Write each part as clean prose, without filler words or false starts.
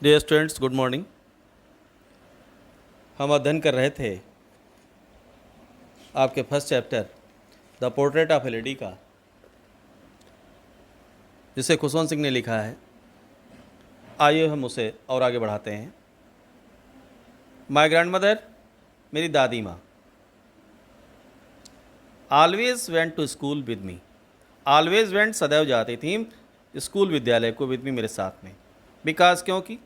Dear students, good morning. हम अध्ययन कर रहे थे आपके first chapter the portrait of A lady का, जिसे खुशवंत सिंह ने लिखा है। आइए हम उसे और आगे बढ़ाते हैं। माई ग्रैंड मदर, मेरी दादी माँ, always went to school with me. Always went सदैव जाती थी स्कूल विद्यालय को, विद मी मेरे साथ में। बिकॉज क्योंकि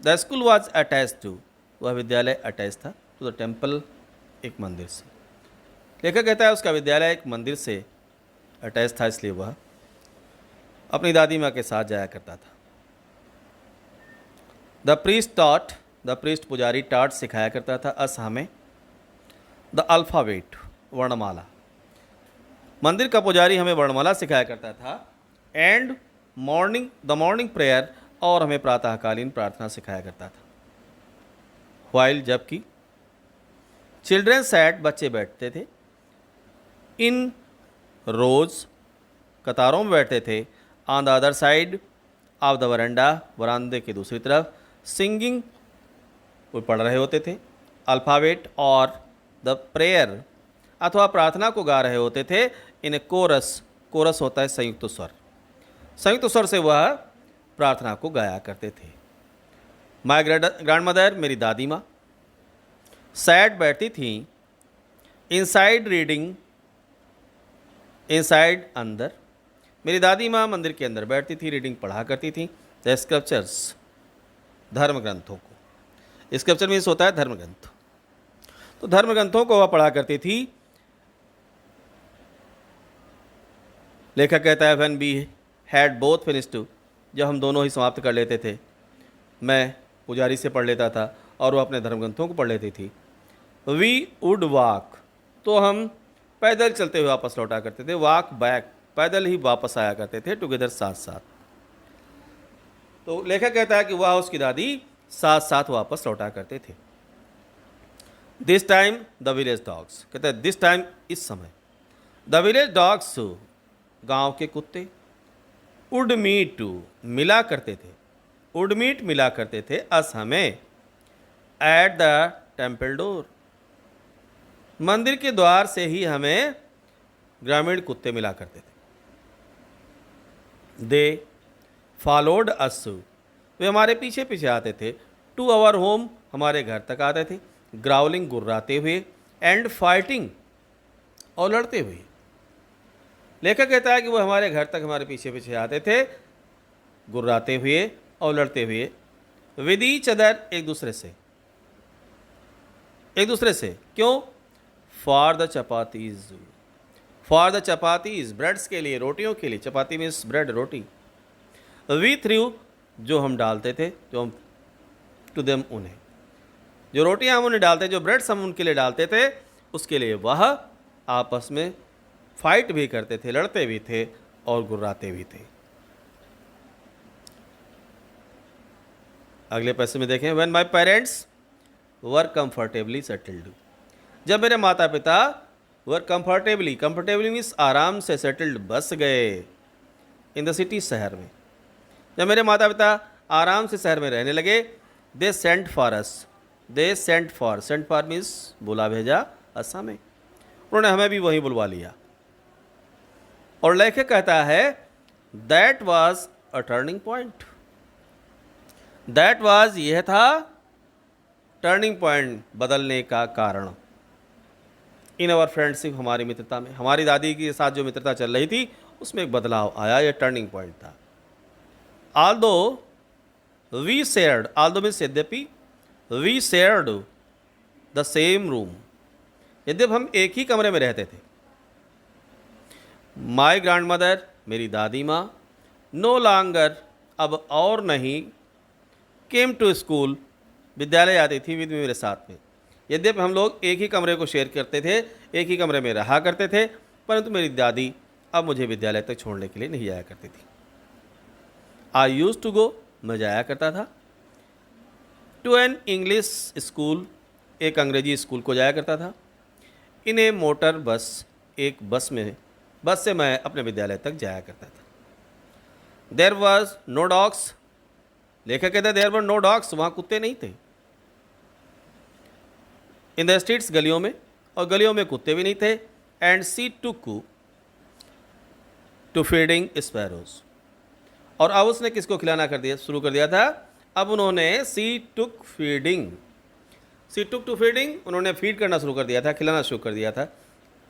the school was attach to, वह विद्यालय अटैच था टू द टेम्पल, एक मंदिर से। लेखक कहता है उसका विद्यालय एक मंदिर से अटैच था, इसलिए वह अपनी दादी माँ के साथ जाया करता था। The priest taught, the priest पुजारी टॉट सिखाया करता था अस हमें द अल्फ़ाबेट, वर्णमाला। मंदिर का पुजारी हमें वर्णमाला सिखाया करता था। And morning, the morning prayer, और हमें प्रातःकालीन प्रार्थना सिखाया करता था। वाइल, जबकि चिल्ड्रेन सैट, बच्चे बैठते थे। इन रोज, कतारों में बैठते थे। On the other side of the veranda, वरांदे की दूसरी तरफ। सिंगिंग, वो पढ़ रहे होते थे। अल्फ़ाबेट और द प्रेयर, अथवा प्रार्थना को गा रहे होते थे। इन कोरस, कोरस होता है संयुक्त स्वर, संयुक्त स्वर से वह प्रार्थना को गाया करते थे। माई ग्रैंड मदर, मेरी दादी माँ, सैट बैठती थी। इनसाइड रीडिंग, इनसाइड अंदर, मेरी दादी माँ मंदिर के अंदर बैठती थी, रीडिंग पढ़ा करती थी। द स्क्रिप्चर्स, धर्म ग्रंथों को। स्क्रिप्चर मीन्स होता है धर्म ग्रंथ, तो धर्म ग्रंथों को वह पढ़ा करती थी। लेखक कहता है when we had both finished, जब हम दोनों ही समाप्त कर लेते थे, मैं पुजारी से पढ़ लेता था और वह अपने धर्म ग्रंथों को पढ़ लेती थी। वी वुड वॉक, तो हम पैदल चलते हुए वापस लौटा करते थे। वॉक बैक, पैदल ही वापस आया करते थे, टुगेदर, साथ साथ। तो लेखक कहता है कि वह उसकी दादी साथ साथ वापस लौटा करते थे। This time the village dogs, कहते हैं दिस टाइम, इस समय। द विलेज डॉग्स, गांव के कुत्ते। वुड मीट, मिला करते थे। वुड मीट, मिला करते थे अस हमें। एट द टेम्पल डोर, मंदिर के द्वार से ही हमें ग्रामीण कुत्ते मिला करते थे। दे फॉलोड अस, वे हमारे पीछे पीछे आते थे। टू आवर होम, हमारे घर तक आते थे। ग्राउलिंग, गुर्राते हुए। एंड फाइटिंग, और लड़ते हुए। लेखक कहता है कि वो हमारे घर तक हमारे पीछे पीछे आते थे, गुर्राते हुए और लड़ते हुए। विद ईच अदर, एक दूसरे से, एक दूसरे से। क्यों? For the chapatis, for the chapatis, breads के लिए, रोटियों के लिए। चपाती मीन्स ब्रेड, रोटी। वी थ्रू, जो हम डालते थे, जो हम, टू देम, उन्हें, जो रोटियां हम उन्हें डालते, जो ब्रेड्स हम उनके लिए डालते थे, उसके लिए वह आपस में फाइट भी करते थे, लड़ते भी थे और गुर्राते भी थे। अगले पैसे में देखें, when my parents were comfortably settled, जब मेरे माता पिता वर कंफर्टेबली, कंफर्टेबली मीन्स आराम से, सेटल्ड, बस गए। इन द सिटी, शहर में। जब मेरे माता पिता आराम से शहर में रहने लगे। They sent for us, they sent for, sent for means बुला भेजा, असा में, उन्होंने हमें भी वहीं बुलवा लिया। और लेखक कहता है that was a turning point, that was, यह था, टर्निंग पॉइंट, बदलने का कारण। इन अवर फ्रेंडशिप, हमारी मित्रता में, हमारी दादी के साथ जो मित्रता चल रही थी उसमें एक बदलाव आया, यह टर्निंग पॉइंट था। Although we shared, although means यद्यपि, we shared the same room, यद्यप हम एक ही कमरे में रहते थे। माई ग्रैंड मदर, मेरी दादी माँ, नो लॉन्गर, अब और नहीं, केम टू स्कूल, विद्यालय आती थी, विद मेरे साथ में। यद्यप हम लोग एक ही कमरे को शेयर करते थे, एक ही कमरे में रहा करते थे, परंतु मेरी दादी अब मुझे विद्यालय तक छोड़ने के लिए नहीं जाया करती थी। आई यूज टू गो, मैं जाया करता था। टू एन इंग्लिश स्कूल, एक अंग्रेजी स्कूल को जाया करता था। इन ए मोटर बस, एक बस में, बस से मैं अपने विद्यालय तक जाया करता था। देयर वॉज नो डॉग्स, लेखक कहता है देयर वर नो डॉग्स, वहाँ कुत्ते नहीं थे। इन द स्ट्रीट्स, गलियों में, और गलियों में कुत्ते भी नहीं थे। And she took to feeding sparrows, और अब उसने किसको खिलाना कर दिया, शुरू कर दिया था। अब उन्होंने सी टुक टू फीडिंग, उन्होंने फीड करना शुरू कर दिया था, खिलाना शुरू कर दिया था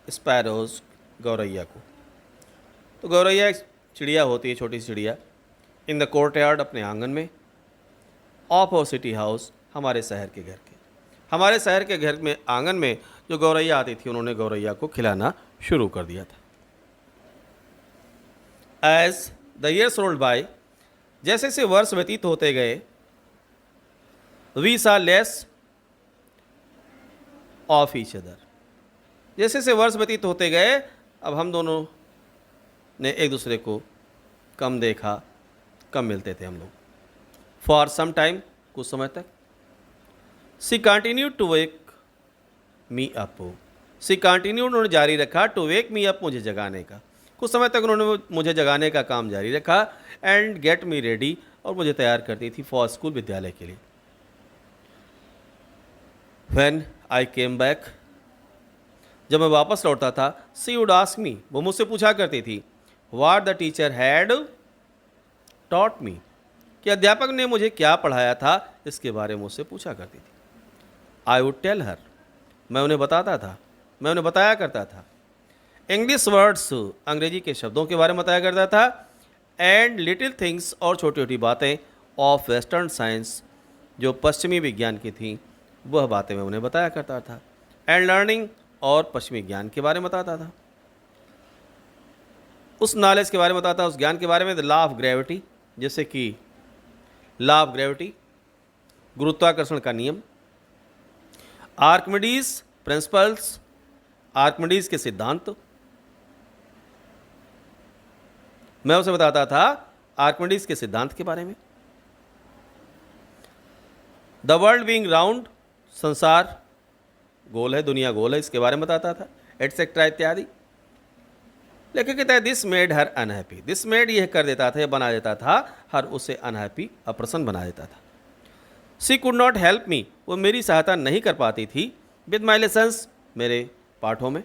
स्पैरोज, गौरैया को। तो गौरैया एक चिड़िया होती है, छोटी सी चिड़िया। इन द कोर्ट यार्ड, अपने आंगन में। ऑफ और सिटी हाउस, हमारे शहर के घर में आंगन में जो गौरैया आती थी, उन्होंने गौरैया को खिलाना शुरू कर दिया था। As the years rolled by, जैसे जैसे वर्ष व्यतीत होते गए, we saw less of each other, जैसे जैसे वर्ष व्यतीत होते गए, अब हम दोनों ने एक दूसरे को कम देखा, कम मिलते थे हम लोग। फॉर सम टाइम, कुछ समय तक। She continued to wake me up, she continued, उन्होंने जारी रखा, टू वेक मी अप, मुझे जगाने का। कुछ समय तक उन्होंने मुझे जगाने का काम जारी रखा। एंड गेट मी रेडी, और मुझे तैयार करती थी फॉर स्कूल, विद्यालय के लिए। व्हेन आई केम बैक, जब मैं वापस लौटता था, सी वुड आस्क मी, वो मुझसे पूछा करती थी, what the teacher had taught me, कि अध्यापक ने मुझे क्या पढ़ाया था, इसके बारे में मुझसे पूछा करती थी। आई वुड टेल हर, मैं उन्हें बताता था, मैं उन्हें बताया करता था। इंग्लिश वर्ड्स, अंग्रेजी के शब्दों के बारे में बताया करता था। एंड लिटिल थिंग्स, और छोटी छोटी बातें, ऑफ वेस्टर्न साइंस, जो पश्चिमी विज्ञान की थी, वह बातें मैं उन्हें बताया करता था। एंड लर्निंग, और पश्चिमी ज्ञान के बारे में बताता था, उस नॉलेज के बारे में बताता था, उस ज्ञान के बारे में। द लॉ ऑफ ग्रेविटी, जैसे कि लॉ ऑफ ग्रेविटी, गुरुत्वाकर्षण का नियम। आर्किमिडीज प्रिंसिपल्स, आर्किमिडीज के सिद्धांत, मैं उसे बताता था आर्किमिडीज के सिद्धांत के बारे में। द वर्ल्ड बीइंग राउंड, संसार गोल है, दुनिया गोल है, इसके बारे में बताता था, एटसेट्रा इत्यादि। लेकिन कहता है this made her unhappy, this made, यह कर देता था, यह बना देता था, हर उसे अनहैप्पी, अप्रसन्न बना देता था। सी कुड नॉट हेल्प मी, वो मेरी सहायता नहीं कर पाती थी। विद माई लेसन्स, मेरे पाठों में,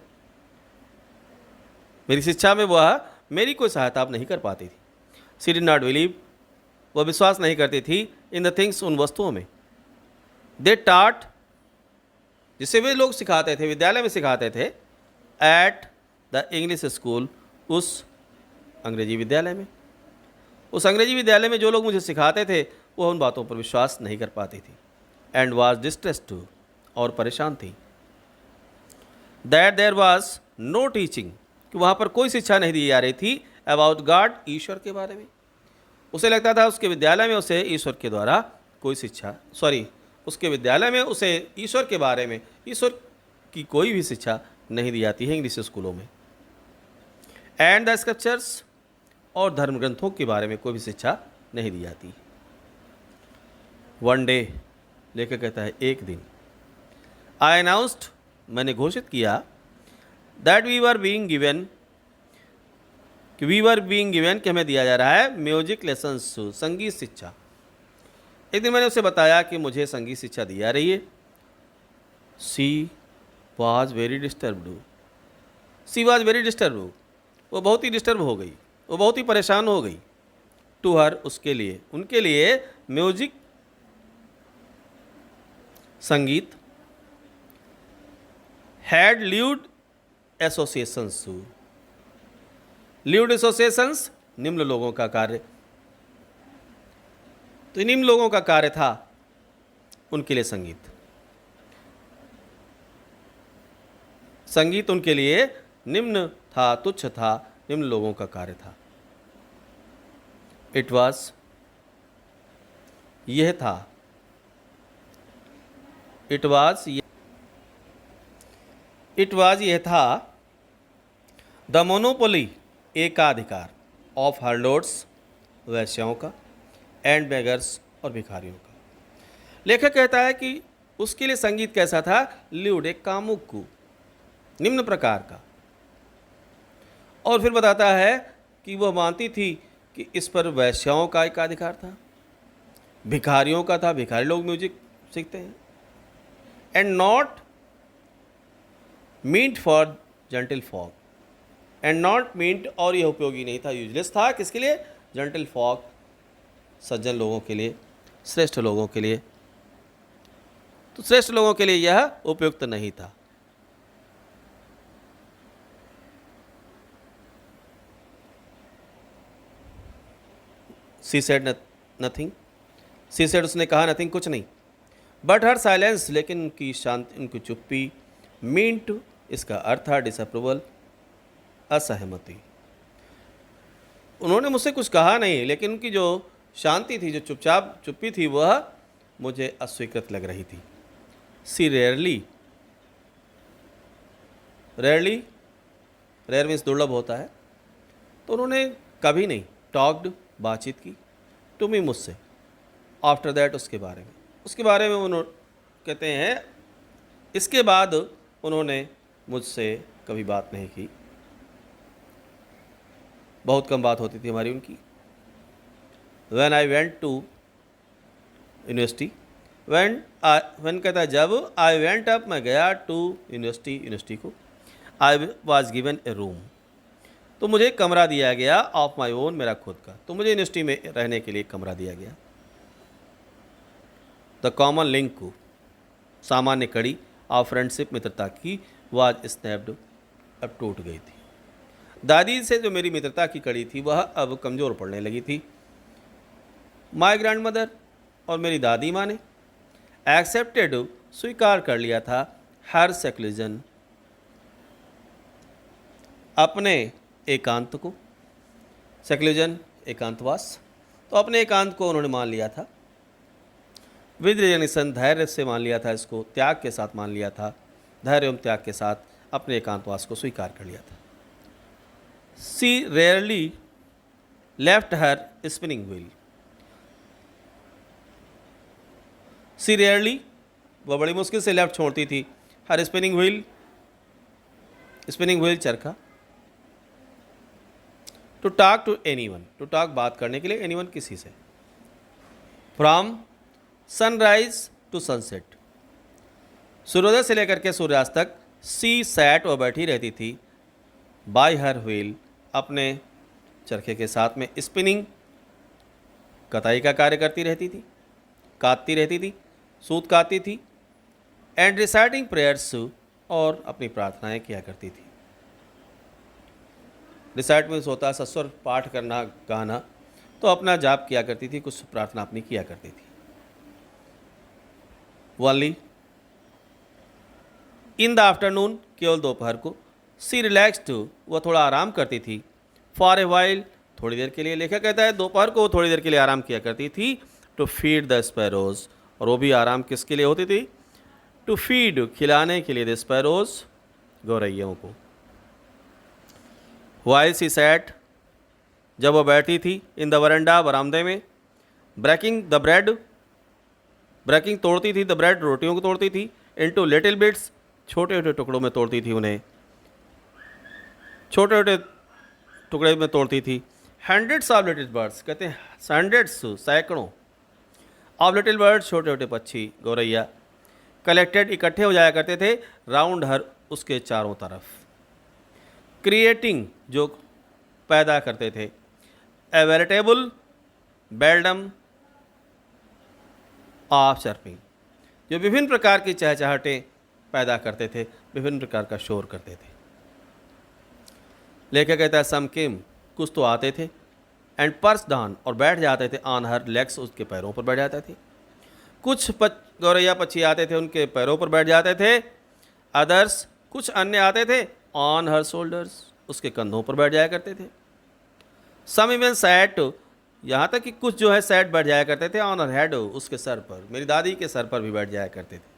मेरी शिक्षा में वह मेरी कोई सहायता नहीं कर पाती थी। सी डिड नॉट बिलीव, वह विश्वास नहीं करती थी। इन द थिंग्स, उन वस्तुओं में। दे टाट, जिसे वे लोग सिखाते थे, विद्यालय में सिखाते थे। एट द इंग्लिश स्कूल, उस अंग्रेजी विद्यालय में। उस अंग्रेजी विद्यालय में जो लोग मुझे सिखाते थे, वह उन बातों पर विश्वास नहीं कर पाती थी। एंड वॉज डिस्ट्रेस्ड, और परेशान थी। That there was no teaching, कि वहाँ पर कोई शिक्षा नहीं दी जा रही थी। अबाउट गॉड, ईश्वर के बारे में। उसे लगता था उसके विद्यालय में उसे ईश्वर के द्वारा कोई शिक्षा, उसके विद्यालय में उसे ईश्वर के बारे में, ईश्वर की कोई भी शिक्षा नहीं दी जाती है इंग्लिश स्कूलों में। एंड द स्क्रिप्चर्स, और धर्म ग्रंथों के बारे में कोई भी शिक्षा नहीं दी जाती। वन डे, लेकर कहता है एक दिन, आई अनाउंस्ड, मैंने घोषित किया, that we were being given, कि हमें दिया जा रहा है म्यूजिक लेसन्स, संगीत शिक्षा। एक दिन मैंने उसे बताया कि मुझे संगीत शिक्षा दी जा रही है। सी वॉज वेरी डिस्टर्ब्ड, वो बहुत ही डिस्टर्ब हो गई, वो बहुत ही परेशान हो गई। टू हर, उसके लिए, उनके लिए म्यूजिक, संगीत, had lewd associations, lewd associations, निम्न लोगों का कार्य। तो निम्न लोगों का कार्य था उनके लिए संगीत उनके लिए निम्न था, तुच्छ था, निम्न लोगों का कार्य था। इट वॉज, यह था, इट वॉज, यह था, द मोनोपोली, एकाधिकार, ऑफ हर्लोड्स, वैश्याओं का, एंड बेगर्स, और भिखारियों का। लेखक कहता है कि उसके लिए संगीत कैसा था, ल्यूड, एक कामुक, निम्न प्रकार का। और फिर बताता है कि वह मानती थी कि इस पर वैश्याओं का एकाधिकार था, भिखारियों का था, भिखारी लोग म्यूजिक सीखते हैं। And not meant for gentle folk, and not meant, और यह उपयोगी नहीं था, यूजलेस था। किसके लिए? जेंटल फॉक, सज्जन लोगों के लिए, श्रेष्ठ लोगों के लिए। तो श्रेष्ठ लोगों के लिए यह उपयुक्त नहीं था। She said nothing, she said, उसने कहा नथिंग, कुछ नहीं। बट हर साइलेंस, लेकिन उनकी शांति, उनकी चुप्पी, मींट, इसका अर्थ था डिसअप्रूवल, असहमति। उन्होंने मुझसे कुछ कहा नहीं, लेकिन उनकी जो शांति थी, जो चुपचाप चुप्पी थी, वह मुझे अस्वीकृत लग रही थी। सी रेयरली, रेयरली, रेयर मीन्स दुर्लभ होता है। तो उन्होंने कभी नहीं टॉक्ड, बातचीत की, टू मी, मुझसे, आफ्टर दैट, उसके बारे में उन्होंने कहते हैं इसके बाद उन्होंने मुझसे कभी बात नहीं की। बहुत कम बात होती थी हमारी उनकी। When I went to university, when कहता है जब, आई वेंट अप, मैं गया, टू यूनिवर्सिटी को, I was given A room, तो मुझे एक कमरा दिया गया, ऑफ माई ओन, मेरा खुद का। तो मुझे यूनिवर्सिटी में रहने के लिए एक कमरा दिया गया। द कॉमन लिंक को, सामान्य कड़ी ऑफ फ्रेंडशिप, मित्रता की, वाज स्नैप्ड, अब टूट गई थी। दादी से जो मेरी मित्रता की कड़ी थी वह अब कमज़ोर पड़ने लगी थी। माय ग्रैंड मदर, और मेरी दादी माँ ने एक्सेप्टेड, स्वीकार कर लिया था, हर सेक्युलरिज्म, अपने एकांत को, सेक्युलरिज्म एकांतवास, तो अपने एकांत को उन्होंने मान लिया था। विद रिजनिशन, धैर्य से मान लिया था, इसको त्याग के साथ मान लिया था, धैर्य एवं त्याग के साथ अपने एकांतवास को स्वीकार कर लिया था। She rarely left her spinning wheel, she rarely, वह बड़ी मुश्किल से लेफ्ट छोड़ती थी, her spinning wheel, spinning wheel चरखा, to talk to anyone, to talk बात करने के लिए, एनी वन किसी से, फ्रॉम सनराइज टू सनसेट, सूर्योदय से लेकर के सूर्यास्त तक। सी सैट, वह बैठी रहती थी, बाय हर व्हील, अपने चरखे के साथ में, स्पिनिंग, कताई का कार्य करती रहती थी, काटती रहती थी, सूत काटती थी, एंड रिसाइटिंग प्रेयर्स, और अपनी प्रार्थनाएं किया करती थी। रिसाइट मीन्स होता है सस्वर, पाठ करना, गाना, तो अपना जाप किया करती थी, कुछ प्रार्थना अपनी किया करती थी। वनली इन द आफ्टरनून, केवल दोपहर को। सी रिलैक्स्ड, वह थोड़ा आराम करती थी, फॉर ए वाइल, थोड़ी देर के लिए। लेखक कहता है दोपहर को थोड़ी देर के लिए आराम किया करती थी, टू फीड द स्पैरोज, और वो भी आराम किसके लिए होती थी? टू फीड, खिलाने के लिए, द स्पैरोज, गौरैयों को। वाइल सी सैट, जब वह बैठी थी, इन द वरंडा, बरामदे में, ब्रेकिंग द ब्रेड, ब्रेकिंग तोड़ती थी, द ब्रेड, रोटियों को तोड़ती थी, इनटू लिटिल बिट्स, छोटे छोटे टुकड़ों में तोड़ती थी उन्हें, छोटे छोटे टुकड़े में तोड़ती थी। हंड्रेड्स ऑफ लिटिल बर्ड्स, कहते हैं हंड्रेड्स, सैकड़ों, ऑफ लिटिल बर्ड्स, छोटे छोटे पक्षी, गौरैया, कलेक्टेड, इकट्ठे हो जाया करते थे, राउंड हर, उसके चारों तरफ। क्रिएटिंग, जो पैदा करते थे, ए वेरिटेबल बेल्डम ऑफ चर्पिंग, जो विभिन्न प्रकार की चहचहाहटें पैदा करते थे, विभिन्न प्रकार का शोर करते थे। लेखक कहता है सम केम, कुछ तो आते थे, एंड पर्स डाउन, और बैठ जाते थे, ऑन हर लेग्स, उसके पैरों पर बैठ जाते थे। कुछ गौरैया पक्षी आते थे, उनके पैरों पर बैठ जाते थे। अदर्स, कुछ अन्य आते थे, ऑन हर शोल्डर्स, उसके कंधों पर बैठ जाया करते थे। सम इवन सैट, यहाँ तक कि कुछ जो है सैट बैठ जाया करते थे, ऑन हर हेड, उसके सर पर, मेरी दादी के सर पर भी बैठ जाया करते थे।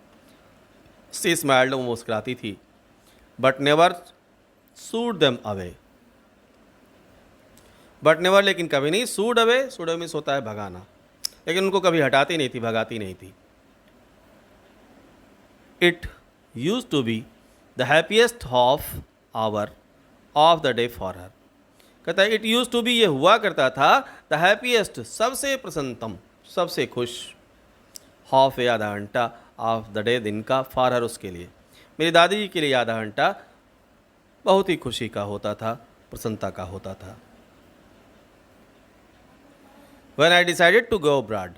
सी स्माइल्ड, वो मुस्कुराती थी, but never sued them away, but never, लेकिन कभी नहीं, सूड अवे, सूड अवे मीन्स होता है भगाना, लेकिन उनको कभी हटाती नहीं थी, भगाती नहीं थी। It use to be the happiest of hour of the day for her, कहता है इट यूज टू बी, ये हुआ करता था, द हैप्पीएस्ट, सबसे प्रसन्नतम, सबसे खुश, हाफ ए आधा घंटा ऑफ द डे, दिन का, फॉर हर उसके लिए, मेरी दादी जी के लिए आधा घंटा बहुत ही खुशी का होता था, प्रसन्नता का होता था। When I decided to go abroad,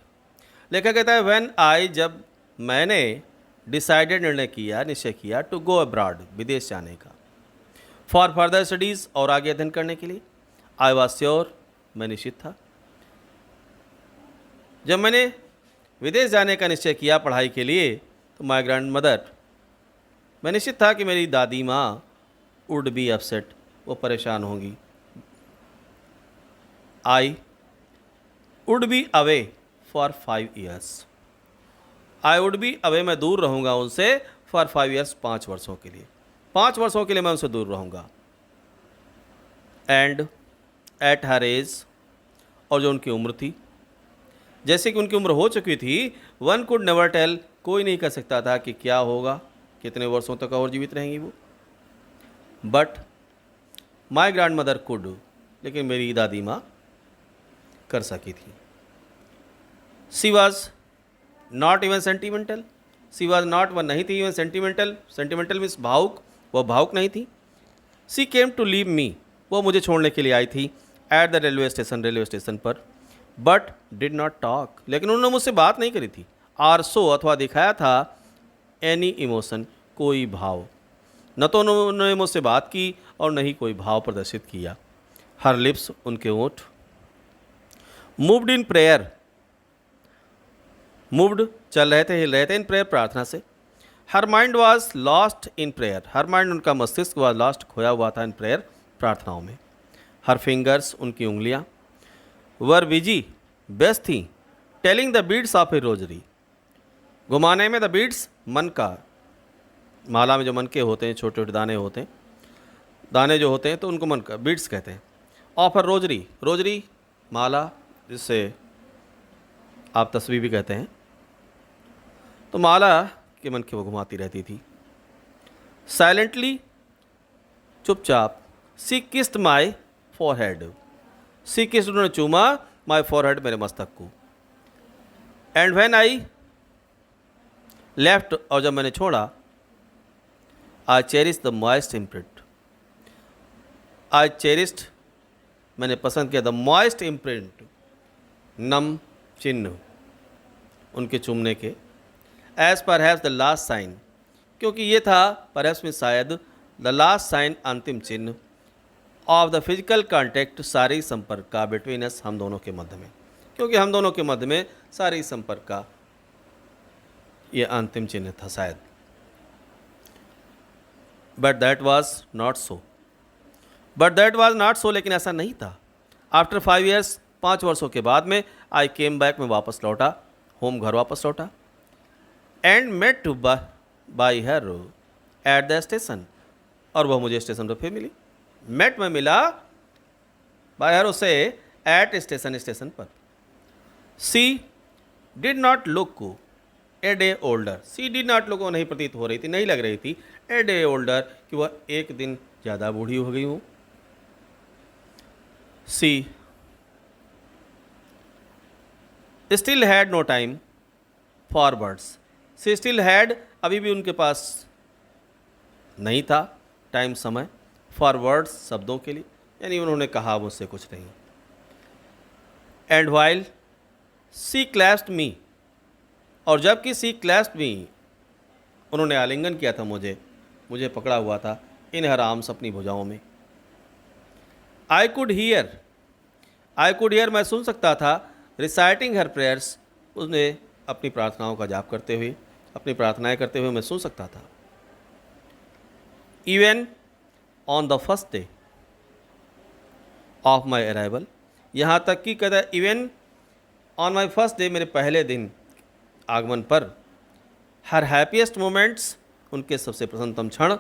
लेखक कहता है व्हेन आई, जब मैंने, डिसाइडेड निर्णय किया, निश्चय किया, टू गो अब्रॉड विदेश जाने का, फॉर फर्दर स्टडीज़ और आगे अध्ययन करने के लिए, आई वॉज श्योर, मैं निश्चित था। जब मैंने विदेश जाने का निश्चय किया पढ़ाई के लिए, तो माई ग्रैंड मदर, मैं निश्चित था कि मेरी दादी माँ वुड बी अपसेट, वो परेशान होंगी। I would be away for 5 years, I would be away, मैं दूर रहूँगा उनसे, फॉर 5 ईयर्स, 5 वर्षों के लिए, 5 वर्षों के लिए मैं उनसे दूर रहूँगा। एंड एट हर एज, और जो उनकी उम्र थी, जैसे कि उनकी उम्र हो चुकी थी, वन कुड नेवर टेल, कोई नहीं कह सकता था कि क्या होगा, कितने वर्षों तक और जीवित रहेंगी वो। But my grandmother could, लेकिन मेरी दादी माँ कर सकी थी। She was not even sentimental, she was not, वह नहीं थी इवन सेंटिमेंटल, सेंटिमेंटल मीन्स भावुक, वह भावुक नहीं थी। सी केम टू लीव मी, वो मुझे छोड़ने के लिए आई थी, एट द रेलवे स्टेशन पर, बट डिड नॉट टॉक, लेकिन उन्होंने मुझसे बात नहीं करी थी। आर सो, अथवा दिखाया था, एनी इमोशन, कोई भाव, न तो उन्होंने मुझसे बात की और न ही कोई भाव प्रदर्शित किया। हर लिप्स, उनके ओठ, मूव्ड इन प्रेयर, मूव्ड, चल रहे थे, हिल रहे थे, इन प्रेयर, प्रार्थना से। Her mind was lost in prayer, her mind, उनका मस्तिष्क वॉज लॉस्ट, खोया हुआ था, इन प्रेयर, प्रार्थनाओं में। हर फिंगर्स, उनकी उंगलियां, वर बिजी, व्यस्त थी, telling the beads of A rosary, घुमाने में, द बीड्स, मन का, माला में जो मन के होते हैं, छोटे छोटे दाने होते हैं, दाने जो होते हैं तो उनको मन का, बीड्स कहते हैं। ऑफ अ रोजरी, रोजरी माला, जिससे आप तस्वीर भी कहते हैं, तो माला के मन के वो घुमाती रहती थी। साइलेंटली, चुपचाप, सी किस्ड माई फॉरहेड, सी किस्ड, उन्होंने चूमा, माई फॉरहेड, मेरे मस्तक को। एंड व्हेन आई लेफ्ट, और जब मैंने छोड़ा, I cherish the moist imprint, I cherished, मैंने पसंद किया, द मॉइस्ट इम्प्रिंट, नम चिन्ह उनके चूमने के, as per have the last sign, क्योंकि ये था परहैप्स में शायद, द लास्ट साइन, अंतिम चिन्ह, ऑफ द फिजिकल कॉन्टैक्ट, शारीरिक संपर्क का, बिटवीन अस, हम दोनों के मध्य में, क्योंकि हम दोनों के मध्य में शारीरिक संपर्क का ये अंतिम चिन्ह था शायद। But that was not so, but that was not so, लेकिन ऐसा नहीं था। आफ्टर 5 ईयर्स, 5 वर्षों के बाद में, आई केम बैक, मैं वापस लौटा, होम, घर वापस लौटा। And met by her at the station, और वह मुझे स्टेशन पर फिर मिली। मेट में मिला, बाय हर, उसे, एट स्टेशन, स्टेशन पर। She did not look a day older, she did not look, वो नहीं प्रतीत हो रही थी, नहीं लग रही थी, ए डे ओल्डर, कि वह एक दिन ज़्यादा बूढ़ी हो गई हूँ। She still had no time for words, she still had, अभी भी उनके पास नहीं था टाइम, समय, फॉर वर्ड्स, शब्दों के लिए, यानी उन्होंने कहा मुझसे कुछ नहीं। एंड वाइल सी क्लैप्ड मी, और जबकि सी क्लैप्ड मी, उन्होंने आलिंगन किया था मुझे, मुझे पकड़ा हुआ था इन हर आर्म्स, अपनी भुजाओं में। I could hear, I could hear, मैं सुन सकता था, रिसाइटिंग हर प्रेयर्स, उसने अपनी प्रार्थनाओं का जाप करते हुए, अपनी प्रार्थनाएं करते हुए मैं सुन सकता था। Even on the first day of my arrival, यहाँ तक कि कहता है even on my first day, मेरे पहले दिन आगमन पर, हर हैप्पीएस्ट मोमेंट्स, उनके सबसे प्रसन्नतम क्षण,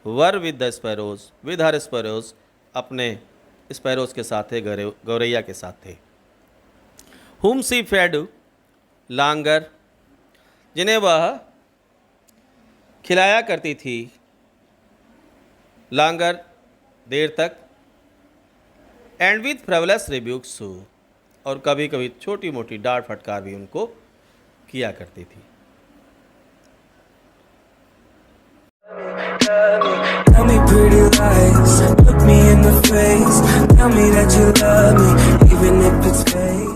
were with the sparrows, with her sparrows, अपने स्पैरोज के साथ थे, गौरैया के साथ थे। हुम सी फेड लांगर, जिन्हें वह खिलाया करती थी लांगर, देर तक। एंड विथ फ्रेवलस रिब्यूक्स, और कभी कभी छोटी मोटी डांट फटकार भी उनको किया करती थी। Tell me pretty lies, look me in the face. Tell me that you love me, even if it's fake.